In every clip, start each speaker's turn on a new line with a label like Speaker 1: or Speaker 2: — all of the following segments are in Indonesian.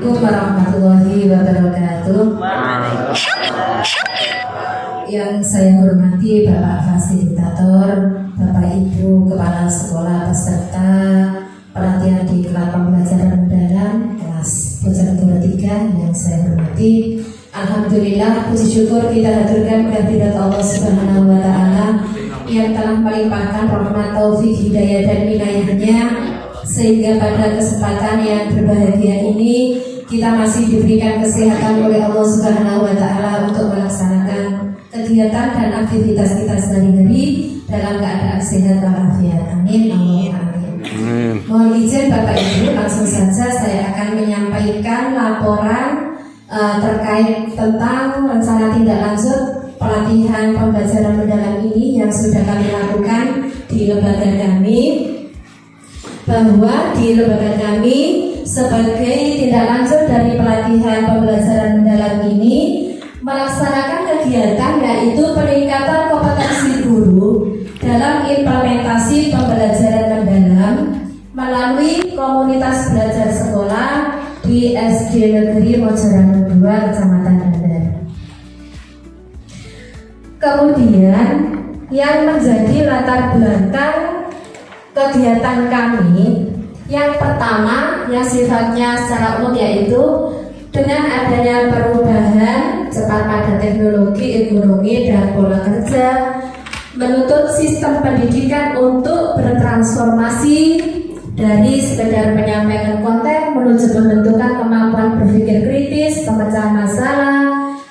Speaker 1: Assalamualaikum warahmatullahi wabarakatuh. Yang saya hormati Bapak Fasilitator, Bapak Ibu Kepala Sekolah peserta pelatihan di kelas pembelajaran mendalam kelas Bojonegoro 3 yang saya hormati. Alhamdulillah, puji syukur kita haturkan kehadirat Allah Subhanahu wa Ta'ala yang telah melimpahkan rahmat, taufik, hidayah dan wilayahnya, sehingga pada kesempatan yang berbahagia ini kita masih diberikan kesehatan oleh Allah Subhanahu wa Ta'ala untuk melaksanakan kegiatan dan aktivitas kita sehari-hari dalam keadaan sehat walafiat. Amin. Mohon izin Bapak Ibu, langsung saja saya akan menyampaikan laporan terkait tentang rencana tindak lanjut pelatihan pembelajaran mendalam ini yang sudah kami lakukan di lembaga kami. Bahwa di lembaga kami sebagai tindak lanjut dari pelatihan pembelajaran mendalam ini melaksanakan kegiatan yaitu peningkatan kompetensi guru dalam implementasi pembelajaran mendalam melalui komunitas belajar sekolah di SD Negeri Mojoranung 2 Kecamatan Bandar. Kemudian yang menjadi latar belakang kegiatan kami yang pertama yang sifatnya secara umum yaitu dengan adanya perubahan cepat pada teknologi, ekonomi, dan pola kerja menuntut sistem pendidikan untuk bertransformasi dari sekedar menyampaikan konten menuju pembentukan kemampuan berpikir kritis, pemecahan masalah,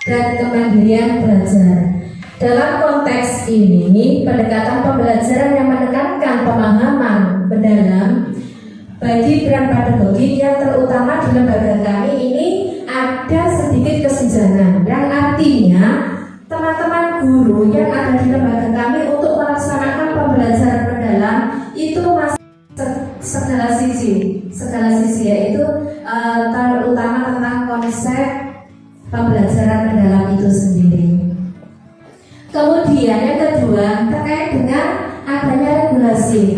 Speaker 1: dan kemandirian belajar. Dalam konteks ini, pendekatan pembelajaran yang menekankan pemahaman mendalam bagi peran pedagogik yang terutama di lembaga kami ini ada sedikit kesenjangan, yang artinya teman-teman guru yang ada di lembaga kami untuk melaksanakan pembelajaran mendalam itu masih segala sisi yaitu terutama tentang konsep pembelajaran mendalam itu sendiri. Kemudian yang kedua terkait dengan adanya regulasi.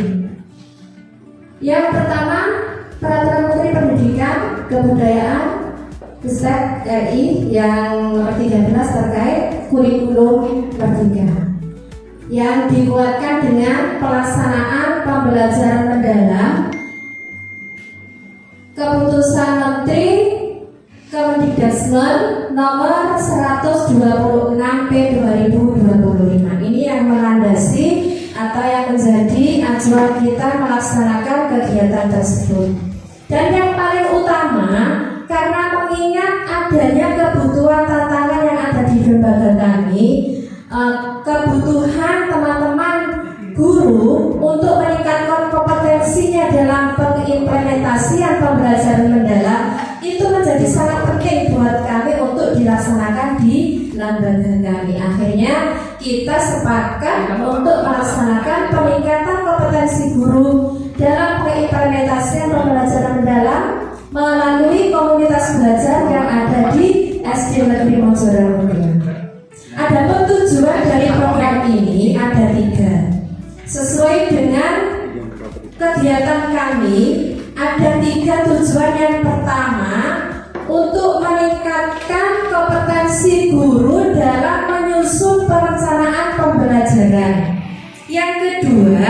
Speaker 1: Yang pertama, Peraturan Menteri Pendidikan Kebudayaan Ristek RI yang nomor 13 terkait kurikulum merdeka yang dibuatkan dengan pelaksanaan pembelajaran mendalam Keputusan Menteri Kemendikbudristek nomor 126 P 2025. Ini yang melandasi atau yang menjadi acuan kita melaksanakan kegiatan tersebut. Dan yang paling utama, karena mengingat adanya kebutuhan tantangan yang ada di lembaga kami, kebutuhan teman-teman guru untuk meningkatkan kompetensinya dalam pengimplementasian pembelajaran mendalam itu menjadi sangat penting buat kami untuk dilaksanakan di lembaga kami. Akhirnya kita sepakat untuk melaksanakan peningkatan kompetensi guru dalam pengimplementasian pembelajaran mendalam melalui komunitas belajar yang ada di SD Negeri Mojoranung 2. Adapun tujuan dari program ini ada 3. Sesuai dengan kegiatan kami, ada 3 tujuan. Yang pertama, untuk meningkatkan kompetensi guru dalam menyusun perencanaan pembelajaran. Yang kedua,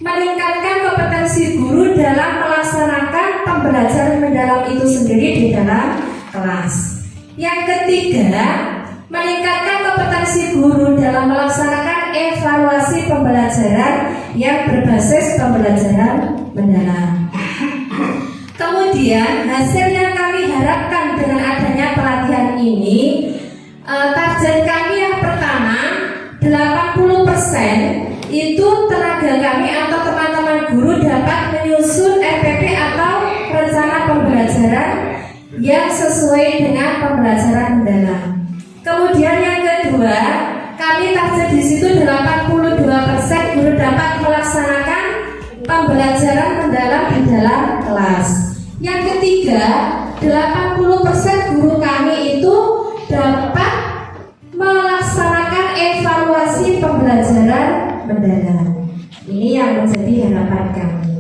Speaker 1: meningkatkan kompetensi guru dalam melaksanakan pembelajaran mendalam itu sendiri di dalam kelas. Yang ketiga, meningkatkan kompetensi guru dalam melaksanakan evaluasi pembelajaran yang berbasis pembelajaran mendalam. Kemudian hasil yang kami harapkan dengan adanya pelatihan ini, target kami yang pertama 80% itu tenaga kami atau teman-teman guru dapat menyusun RPP atau rencana pembelajaran yang sesuai dengan pembelajaran mendalam. Kemudian yang kedua, kami target di situ 82% guru dapat melaksanakan pembelajaran mendalam di dalam kelas. Yang ketiga, 80% guru kami itu dapat melaksanakan evaluasi pembelajaran mendalam. Ini yang menjadi harapan kami.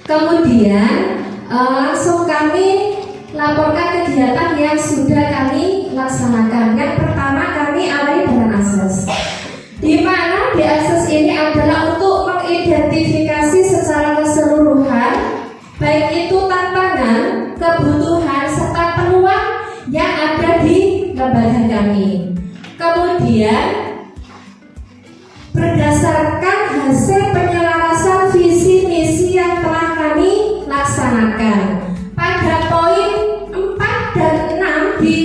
Speaker 1: Kemudian langsung kami laporkan kegiatan yang sudah kami laksanakan. Yang pertama kami awali dengan asas, di mana di asas ini adalah untuk mengidentifikasi secara keseluruhan baik itu tantangan, kebutuhan, serta peluang yang ada di lembaga kami. Kemudian berdasarkan hasil penyelarasan visi misi yang telah kami laksanakan, pada poin 4 dan 6 di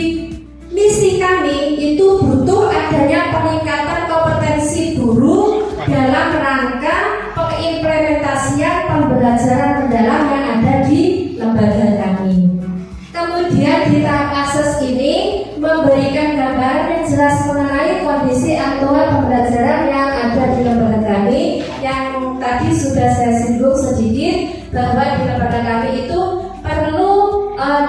Speaker 1: misi kami itu butuh adanya peningkatan kompetensi guru dalam rangka pengimplementasian pembelajaran mendalam yang ada di lembaga kami. Kemudian di tahap asas ini memberikan gambaran yang jelas mengenai kondisi aktual pembelajaran yang ada di lembaga kami, yang tadi sudah saya singgung sedikit bahwa di lembaga kami itu perlu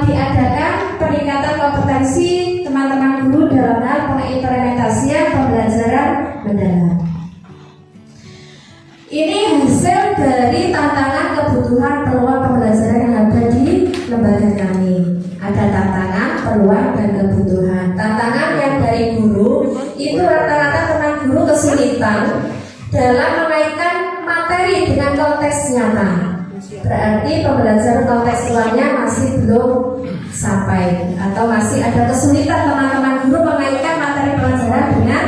Speaker 1: diadakan peningkatan kompetensi teman-teman guru dalam hal pengimplementasian pembelajaran mendalam. Ini hasil dari tantangan, kebutuhan, peluang pembelajaran yang ada di lembaga kami. Ada tantangan, peluang, dan kebutuhan. Tantangan yang dari guru itu rata-rata teman guru kesulitan dalam mengaitkan materi dengan konteks nyata. Berarti pembelajaran kontekstualnya masih belum sampai, atau masih ada kesulitan teman-teman guru mengaitkan materi pelajaran dengan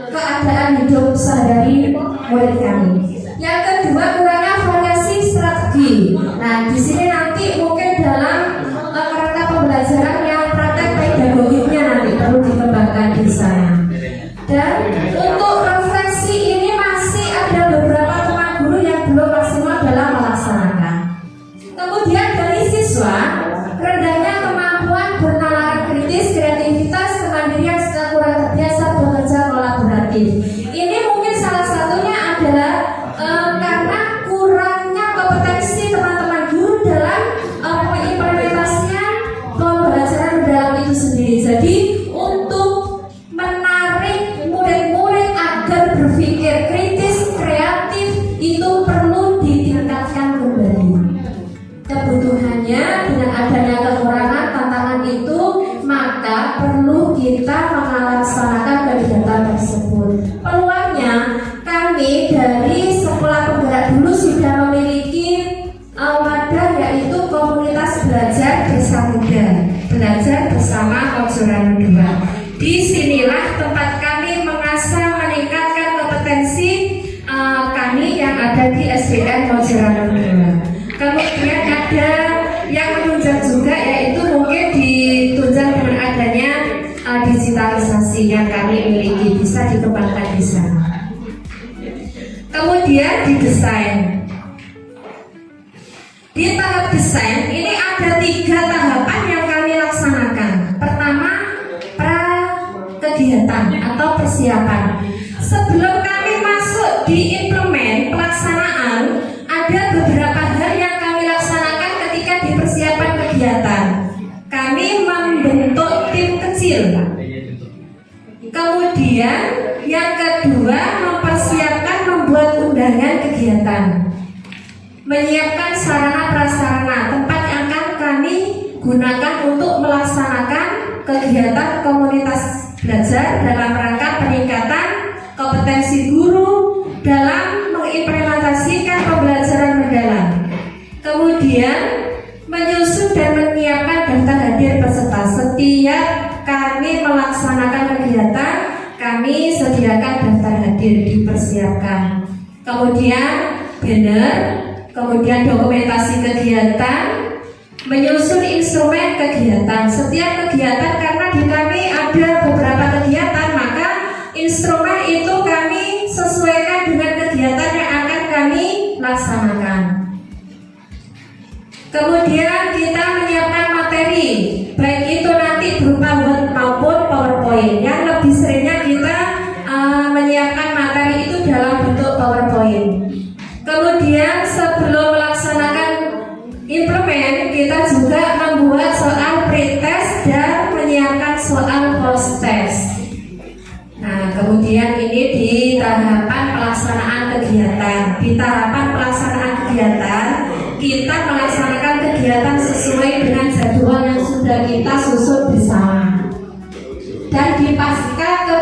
Speaker 1: keadaan hidup sehari-hari murid kami. Yang kedua, kurangnya variasi strategi. Nah, di sini nanti mungkin dalam kerangka pembelajaran yang praktek pedagogiknya nanti perlu dikembangkan di sana. Dan untuk refleksi ini masih ada beberapa teman guru yang belum maksimal dalam melaksanakan. Kemudian dari siswa, rendahnya kemampuan bernalar kritis, kreativitas, kemandirian, serta kurang terbiasa bekerja kolaboratif. Ini mungkin salah satunya adalah karena kurangnya kompetensi teman-teman guru dalam pengimplementasian pembelajaran mendalam itu sendiri. Jadi untuk menarik murid-murid agar berpikir kritis, kreatif itu perlu ditingkatkan kembali. Kebutuhannya dengan adanya kekurangan tantangan itu, maka perlu kita melaksanakan kegiatan tersebut. Peluangnya, kami dari sekolah penggerak dulu sudah memiliki wadah, yaitu komunitas belajar desa muda, belajar bersama Mojorano II. Disinilah tempat kami mengasah meningkatkan kompetensi kami yang ada di SDN Mojorano II. Kemudian ada yang menunjang juga, yaitu mungkin ditunjang dengan adanya digitalisasi yang kami miliki, bisa dikembangkan di sana. Kemudian di desain. Di tahap desain ini ada 3 tahapan yang kami laksanakan. Pertama, pra kegiatan atau persiapan. Sebelum kami masuk di implement pelaksanaan, ada beberapa hal yang kami laksanakan ketika di persiapan kegiatan. Kami membentuk tim kecil. Kemudian yang kedua, mempersiapkan membuat undangan kegiatan, menyiapkan sarana prasarana tempat yang akan kami gunakan untuk melaksanakan kegiatan komunitas belajar dalam rangka peningkatan kompetensi guru dalam mengimplementasikan pembelajaran mendalam. Kemudian menyusun dan menyiapkan daftar hadir peserta. Setiap kami melaksanakan kegiatan, kami sediakan daftar hadir, dipersiapkan. Kemudian banner, kemudian dokumentasi kegiatan, menyusun instrumen kegiatan. Setiap kegiatan, karena di kami ada beberapa kegiatan, maka instrumen itu kami sesuaikan dengan kegiatan yang akan kami laksanakan. Kemudian kita menyiapkan materi, baik itu nanti berupa Word maupun PowerPoint. Yang lebih seringnya kita menyiapkan materi itu dalam bentuk PowerPoint. Kemudian sebelum melaksanakan implement, kita juga membuat soal pretest dan menyiapkan soal post-test. Nah, kemudian ini di tahapan pelaksanaan kegiatan. Di tahapan pelaksanaan kegiatan, kita melaksanakan kegiatan sesuai dengan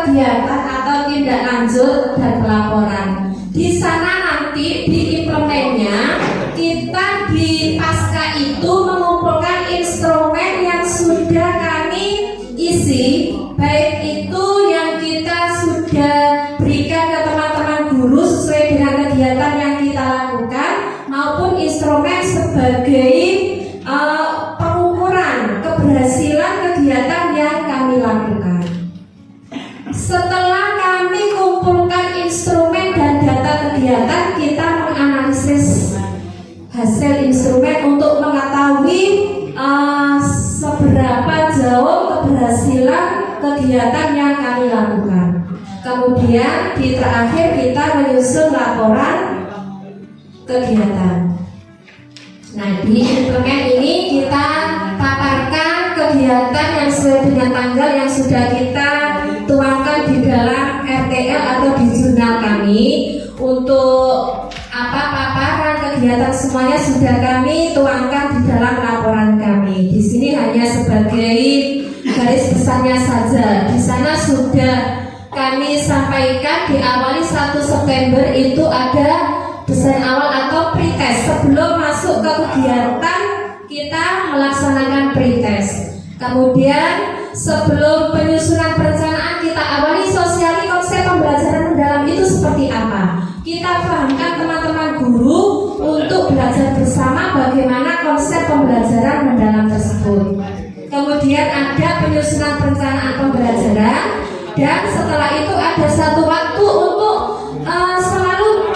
Speaker 1: kegiatan atau tindak lanjut dan pelaporan. Di sana nanti di implemennya kita di pasca itu mengumpulkan instrumen yang sudah kami isi, baik itu yang kita sudah berikan ke teman-teman guru sesuai dengan kegiatan yang kita lakukan, maupun instrumen sebagai pengukuran keberhasilan kegiatan yang kami lakukan. Setelah kami kumpulkan instrumen dan data kegiatan, kita menganalisis hasil instrumen untuk mengetahui seberapa jauh keberhasilan kegiatan yang kami lakukan. Kemudian di terakhir kita menyusun laporan kegiatan. Nah, di implement ini kita paparkan kegiatan yang sesuai dengan tanggal yang sudah kita tuangkan di dalam RTL atau di jurnal kami. Untuk paparan kegiatan semuanya sudah kami tuangkan di dalam laporan kami. Di sini hanya sebagai garis besarnya saja. Di sana sudah kami sampaikan diawali 1 September itu ada desain awal atau pretest. Sebelum masuk ke kegiatan kita melaksanakan pretest. Kemudian sebelum penyusunan perencanaan kita awali sosiali konsep pembelajaran mendalam itu seperti apa. Kita pahamkan teman-teman guru untuk belajar bersama bagaimana konsep pembelajaran mendalam tersebut. Kemudian ada penyusunan perencanaan pembelajaran, dan setelah itu ada satu waktu untuk selalu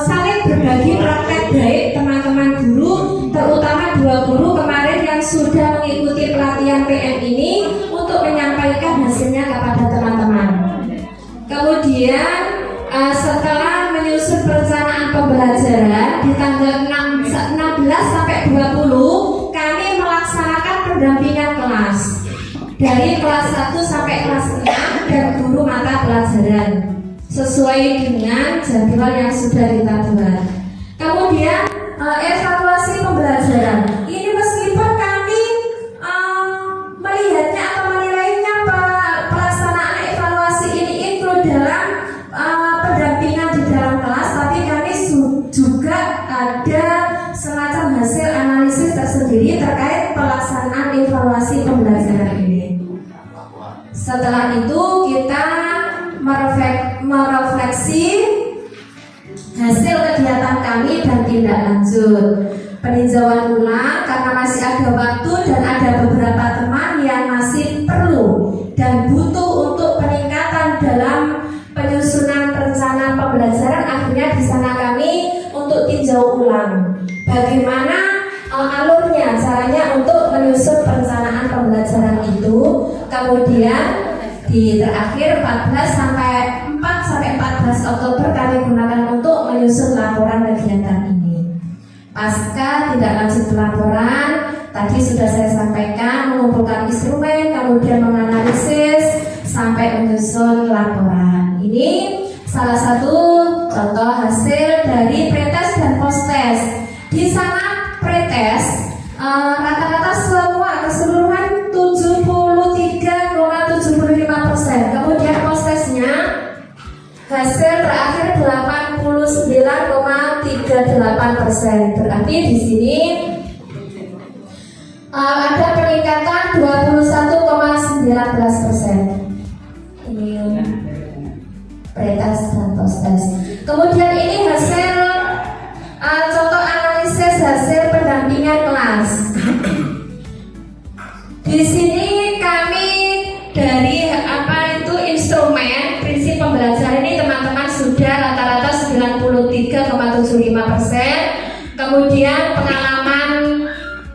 Speaker 1: saling berbagi praktek baik teman-teman guru, terutama 2 guru kemarin yang sudah mengikuti pelatihan PM ini untuk menyampaikan hasilnya kepada teman-teman. Kemudian setelah menyusun perencanaan pembelajaran di tanggal 16 sampai 20 kami melaksanakan pendampingan kelas dari kelas 1 sampai kelas 6 dan guru mata pelajaran sesuai dengan jadwal yang sudah kita buat. Kemudian evaluasi pembelajaran ini meskipun kami melihatnya atau menilainya pelaksanaan evaluasi ini include dalam pendampingan di dalam kelas, tapi kami juga ada semacam hasil analisis tersendiri terkait pelaksanaan evaluasi pembelajaran ini. Setelah itu kita merefleksi hasil kegiatan kami dan tindak lanjut. Peninjauan ulang karena masih ada waktu dan ada beberapa teman yang masih perlu dan butuh untuk peningkatan dalam penyusunan perencanaan pembelajaran. Akhirnya di sana kami untuk tinjau ulang bagaimana alurnya, caranya untuk menyusun perencanaan pembelajaran itu. Kemudian di terakhir 4 sampai 14 Oktober kami gunakan untuk menyusun laporan kegiatan ini. Pasca tidak lanjut pelaporan, tadi sudah saya sampaikan mengumpulkan instrumen, kemudian menganalisis sampai menyusun laporan. Ini salah satu contoh hasil dari pretest dan posttest. Di sana pretest rata-rata semua keseluruhan 73,75%. Kemudian posttestnya hasil terakhir 89,38%. Berarti di sini ada peningkatan 21,19%. Ini pretest dan posttest. Kemudian ini hasil contoh analisis hasil pendampingan kelas. Di sini kami dari instrumen prinsip pembelajaran ini teman-teman sudah rata-rata 93,75%. Kemudian pengalaman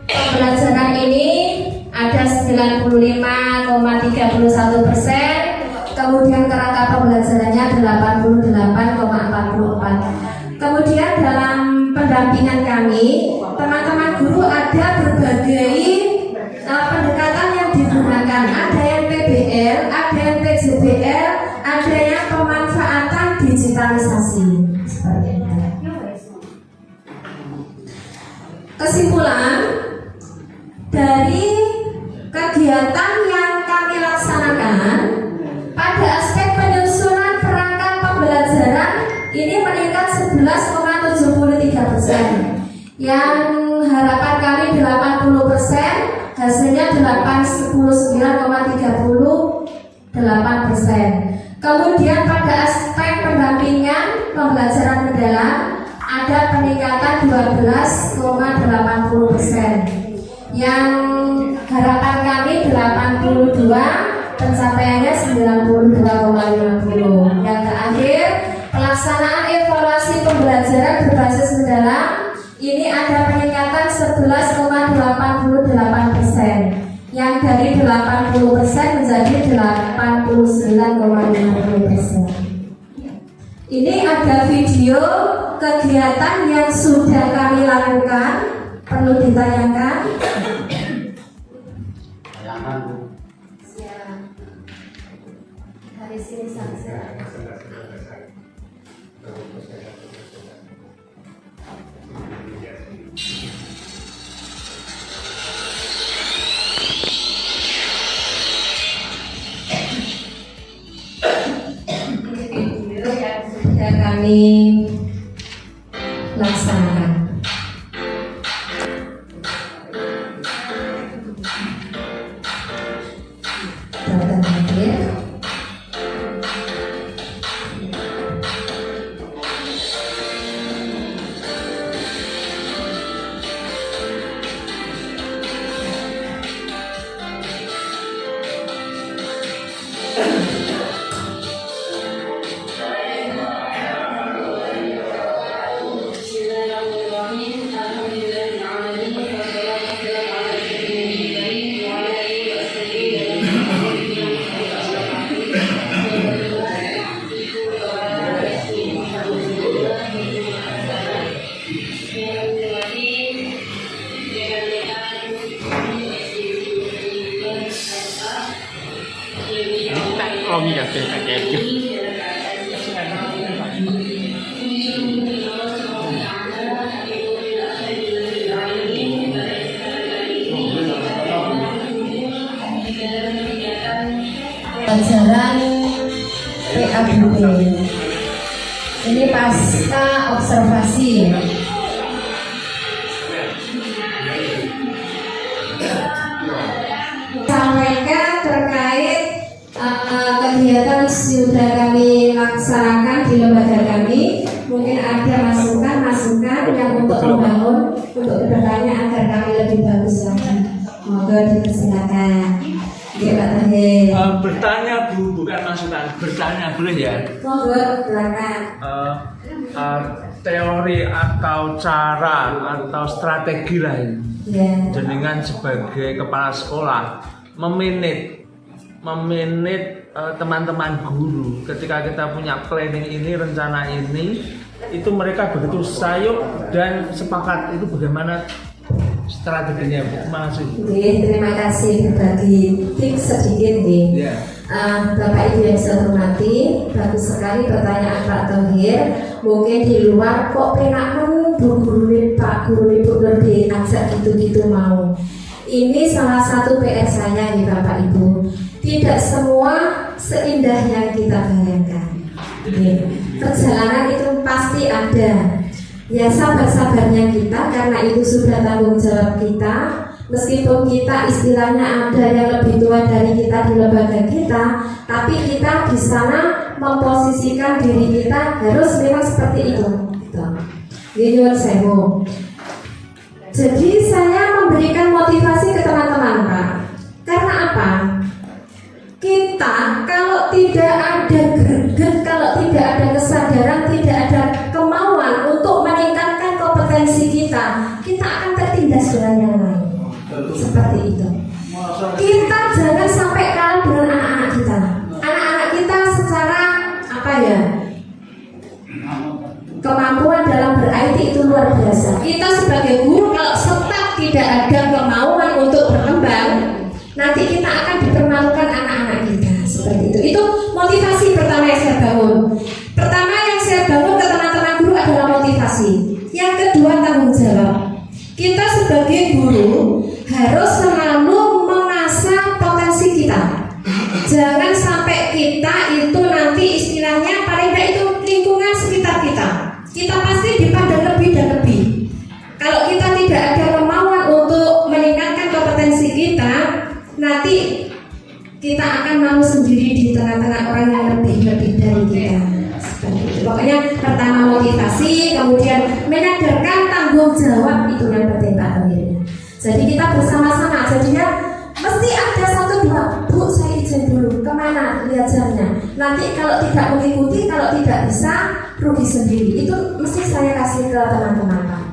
Speaker 1: pembelajaran ini ada 95,31%. Kemudian kerangka pembelajarannya 88,44. Kemudian dalam pendampingan kami, teman-teman guru ada berbagai pendekatan yang digunakan. Ada yang PBL, ada yang PJBL, ada yang pemanfaatan digitalisasi. Seperti itu. Kesimpulan dari kegiatan yang kami laksanakan pada meningkat 11,73%. Yang harapan kami 80%, hasilnya 89,38%. Kemudian pada aspek pendampingan pembelajaran mendalam ada peningkatan 12,80%. Yang harapan kami 82, pencapaiannya 92,50. Yang terakhir, pelaksanaan evaluasi pembelajaran berbasis mendalam ini ada peningkatan 11,88%. Yang dari 80% menjadi 89,50%. Ini ada video kegiatan yang sudah kami lakukan, perlu ditayangkan. Siap. Dari sini saja. Video yang sudah kami laksanakan. Datang hadir. Pelajaran PABB ini pasca observasi. Sampaikan terkait kegiatan sudah kami laksanakan di lembaga kami. Mungkin ada masukan yang untuk membangun untuk kedepannya agar kami lebih bagus lagi. Moga dipersilakan.
Speaker 2: Bertanya Bu, bukan masukan. Bertanya boleh ya?
Speaker 1: Monggo, silakan.
Speaker 2: Teori atau cara atau strategi lah ini.
Speaker 1: Yeah.
Speaker 2: Jenengan sebagai kepala sekolah memanage teman-teman guru ketika kita punya planning ini, rencana ini, itu mereka begitu sayuk dan sepakat. Itu bagaimana strateginya, Bu? Makasih.
Speaker 1: Terima kasih berbagi tips sedikit nih.
Speaker 2: Yeah.
Speaker 1: Bapak Ibu yang saya hormati, bagus sekali pertanyaan Pak Thohir. Mungkin di luar kok penakan Bu Guru Pak Guru Ibu diajak gitu-gitu mau. Ini salah satu PR saya nih Bapak Ibu. Tidak semua seindah yang kita bayangkan. Perjalanan itu pasti ada. Ya sabar-sabarnya kita, karena itu sudah tanggung jawab kita. Meskipun kita istilahnya ada yang lebih tua dari kita di lembaga kita, tapi kita di sana memposisikan diri kita harus memang seperti itu. Nyuwun sewu. Jadi saya memberikan motivasi ke teman-teman Pak. Karena apa? Kita kalau tidak ada greget, kalau tidak ada kesadaran, tidak ada kemauan untuk meningkatkan kompetensi kita, kita akan tertindas dengan yang lain. Seperti itu. Kita jangan sampai kalah dengan anak-anak kita. Anak-anak kita secara apa ya? Kemampuan dalam ber-IT itu luar biasa. Kita sebagai guru kalau tetap tidak ada kemauan untuk berkembang, nanti kita akan dipermalukan anak-anak kita. Seperti itu. Itu motivasi pertama yang saya bangun. Pertama yang saya bangun ke teman-teman guru adalah motivasi. Yang kedua tanggung jawab. Kita sebagai guru harus selalu mengasah potensi kita. Jangan sampai kita itu nanti istilahnya paling tidak itu lingkungan sekitar kita. kita pasti dipandang lebih dan lebih. Kalau kita tidak ada kemauan untuk meningkatkan kompetensi kita, nanti kita akan malu sendiri di tengah-tengah orang yang lebih dari kita. Seperti itu. Pokoknya pertama motivasi, kemudian menyadarkan tanggung jawab, itu yang penting Pak Amir. Jadi kita bersama-sama, jadinya mesti ada satu dua, Bu saya izin dulu, kemana lihat jamnya. Nanti kalau tidak mengikuti, kalau tidak bisa, rugi sendiri. Itu mesti saya kasih ke teman-teman Pak.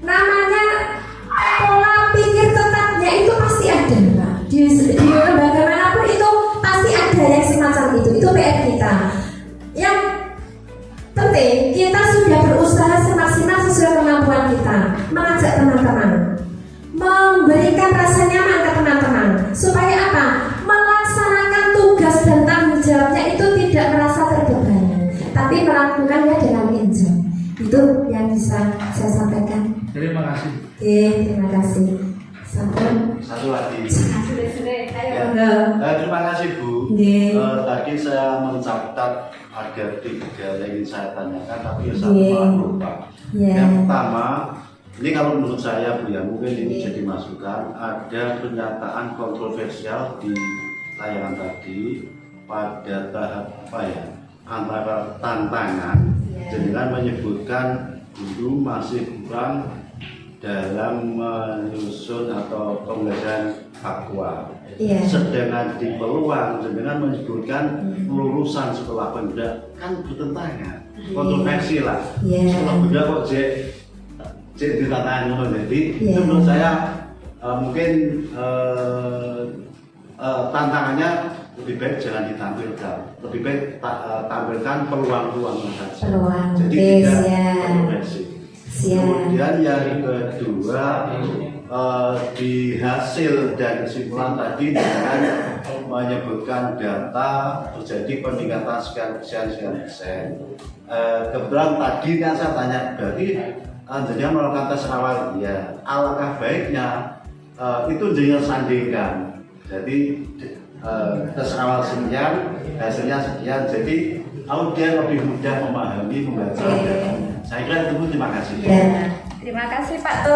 Speaker 1: Namanya pola pikir tetapnya itu pasti ada Pak. Di lembaga manapun itu pasti ada yang semacam itu PR kita. Yang penting kita sudah berusaha semaksimal sesuai kemampuan kita, mengajak teman-teman, memberikan rasa nyaman ke teman-teman, supaya apa? Melaksanakan tugas dan tanggung jawabnya itu tidak merasa terbebani, tapi melakukannya dengan enjoy. Itu yang bisa saya sampaikan.
Speaker 2: Terima kasih.
Speaker 1: Oke, terima kasih.
Speaker 3: Satu lagi.
Speaker 1: Ayo,
Speaker 3: Terima kasih Bu. Tadi saya mencatat ada 3 yang ingin saya tanyakan, tapi satu malah lupa. Yang pertama, ini kalau menurut saya Bu ya, mungkin ini jadi masukan. Ada pernyataan kontroversial di tayangan tadi pada tahap antara tantangan, dengan menyebutkan guru masih kurang dalam menyusun atau pembelajaran faktual. Sedangkan di peluang dengan menyebutkan lulusan sekolah benda kan bertentangan, kontroversi lah. Sekolah benda kok jadi tantangan. Jadi itu menurut saya mungkin tantangannya lebih baik jangan ditampilkan, lebih baik tampilkan peluang-peluang saja. Jadi tidak kontroversi. Kemudian yang kedua, di hasil dan kesimpulan tadi dengan menyebutkan data terjadi peningkatan sekian%. Kebetulan tadi kan saya tanya, berarti jadi melakukan tes awal, ya alangkah baiknya itu jangan sandingkan. Jadi tes awal sekian, hasilnya sekian, jadi audien lebih mudah memahami, membaca. Saya kira itu. Terima kasih.
Speaker 1: Terima kasih Pak.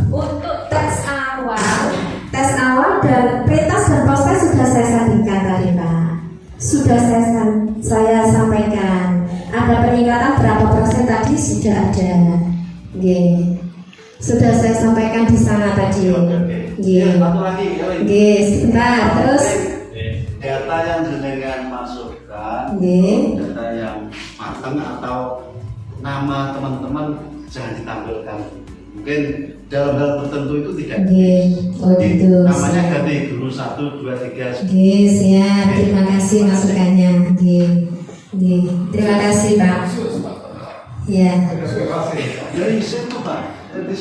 Speaker 1: Untuk tes awal dan pretas dan prospek sudah saya sandingkan tadi Pak. Sudah saya sampaikan. Ada peningkatan berapa persen tadi sudah ada. Sudah saya sampaikan di sana tadi.
Speaker 3: Satu lagi.
Speaker 1: Sebentar. Terus
Speaker 3: data yang jenengan masukkan, data yang matang atau nama teman-teman jangan ditampilkan. Mungkin dalam hal tertentu itu tidak.
Speaker 1: Gitu.
Speaker 3: Namanya ganti guru 1, 2, 3.
Speaker 1: Siap. Terima kasih masukannya. Terima kasih Pak. Ya.
Speaker 3: Dari situ Pak.
Speaker 1: Tapi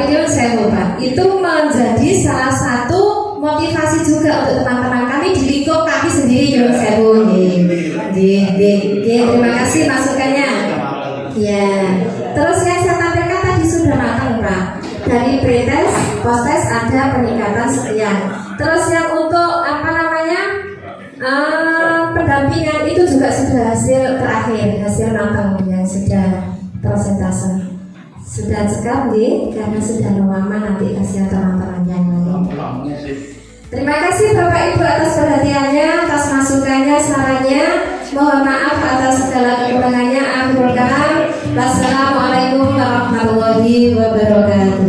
Speaker 1: dulu saya Pak, itu menjadi salah satu motivasi juga untuk teman-teman kami di lingkup kami sendiri Yun Sewu. Terima kasih masukannya. Ya. Terus yang saya tampilkan tadi sudah matang Pak. Dari pretest, postes ada peningkatan sekian. Terus yang untuk pendampingan itu juga sudah hasil terakhir, hasil matang yang sudah persentase. Sudah cekap karena sudah lama nanti kasih teman-teman yang lain. Terima kasih Bapak Ibu atas perhatiannya, atas masukannya, sarannya. Mohon maaf atas segala kekurangannya. Akhirul kalam. Wassalamualaikum warahmatullahi wabarakatuh.